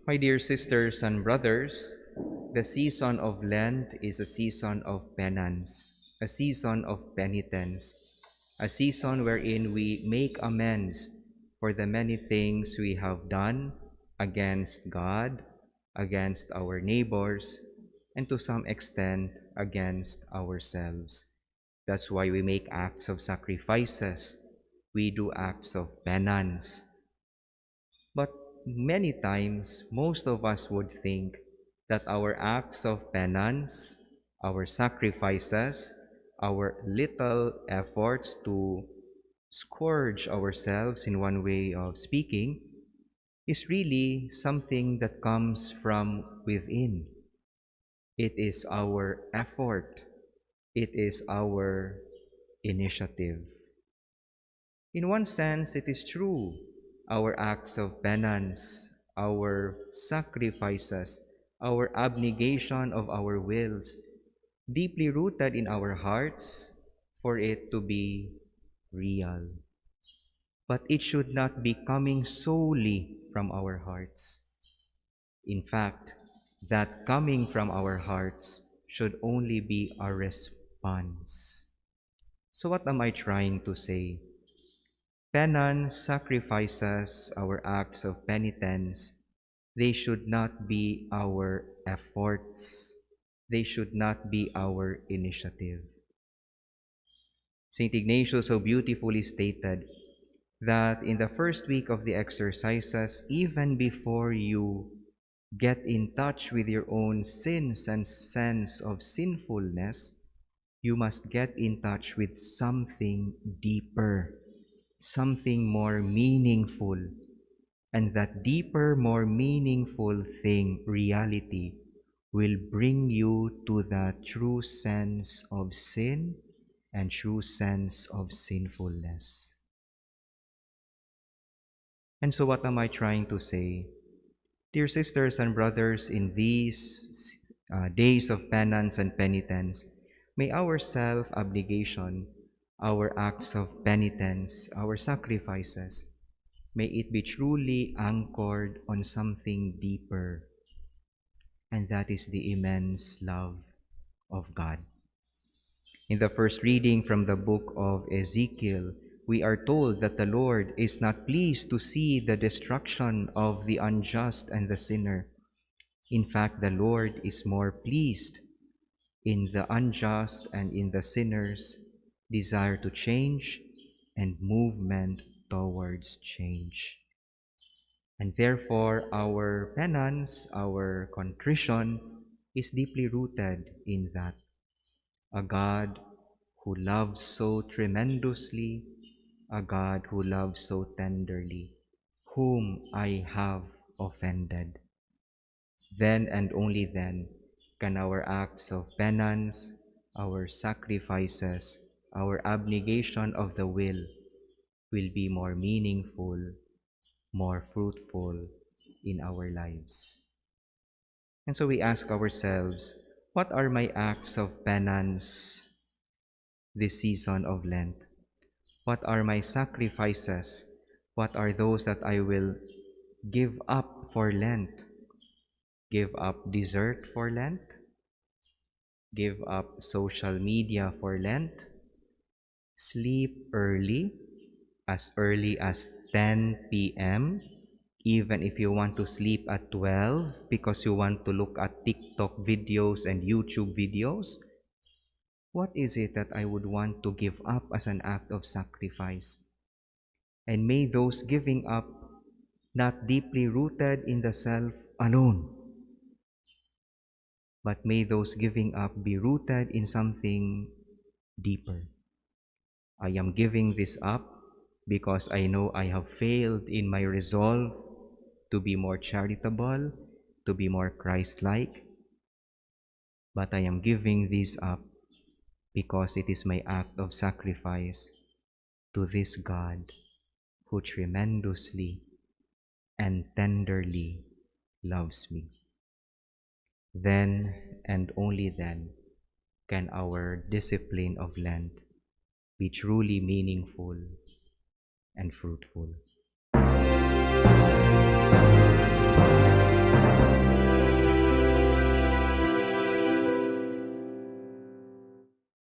My dear sisters and brothers, the season of Lent is a season of penance, a season of penitence, a season wherein we make amends for the many things we have done against God, against our neighbors, and to some extent against ourselves. That's why we make acts of sacrifices. We do acts of penance. But many times, most of us would think that our acts of penance, our sacrifices, our little efforts to scourge ourselves in one way of speaking is really something that comes from within. It is our effort. It is our initiative. In one sense, it is true. Our acts of penance, our sacrifices, our abnegation of our wills, deeply rooted in our hearts for it to be real. But it should not be coming solely from our hearts. In fact, that coming from our hearts should only be a response. So what am I trying to say? Penance, sacrifices, our acts of penitence, they should not be our efforts. They should not be our initiative. St. Ignatius so beautifully stated that in the first week of the exercises, even before you get in touch with your own sins and sense of sinfulness, you must get in touch with something deeper, something more meaningful. And that deeper, more meaningful thing, reality, will bring you to the true sense of sin and true sense of sinfulness. And so what am I trying to say? Dear sisters and brothers, in these days of penance and penitence, may our self-abnegation, our acts of penitence, our sacrifices, may it be truly anchored on something deeper, and that is the immense love of God. In the first reading from the book of Ezekiel, we are told that the Lord is not pleased to see the destruction of the unjust and the sinner. In fact, the Lord is more pleased in the unjust and in the sinner's desire to change and movement towards change. And therefore, our penance, our contrition is deeply rooted in that. A God who loves so tremendously, a God who loves so tenderly, whom I have offended. Then and only then can our acts of penance, our sacrifices, our abnegation of the will be more meaningful, more fruitful in our lives. And so we ask ourselves, what are my acts of penance this season of Lent? What are my sacrifices? What are those that I will give up for Lent? Give up dessert for Lent? Give up social media for Lent? Sleep early as 10 p.m., even if you want to sleep at 12 because you want to look at TikTok videos and YouTube videos. What is it that I would want to give up as an act of sacrifice? And may those giving up not deeply rooted in the self alone, but may those giving up be rooted in something deeper. I am giving this up because I know I have failed in my resolve to be more charitable, to be more Christ-like. But I am giving this up because it is my act of sacrifice to this God who tremendously and tenderly loves me. Then and only then can our discipline of Lent be truly meaningful and fruitful.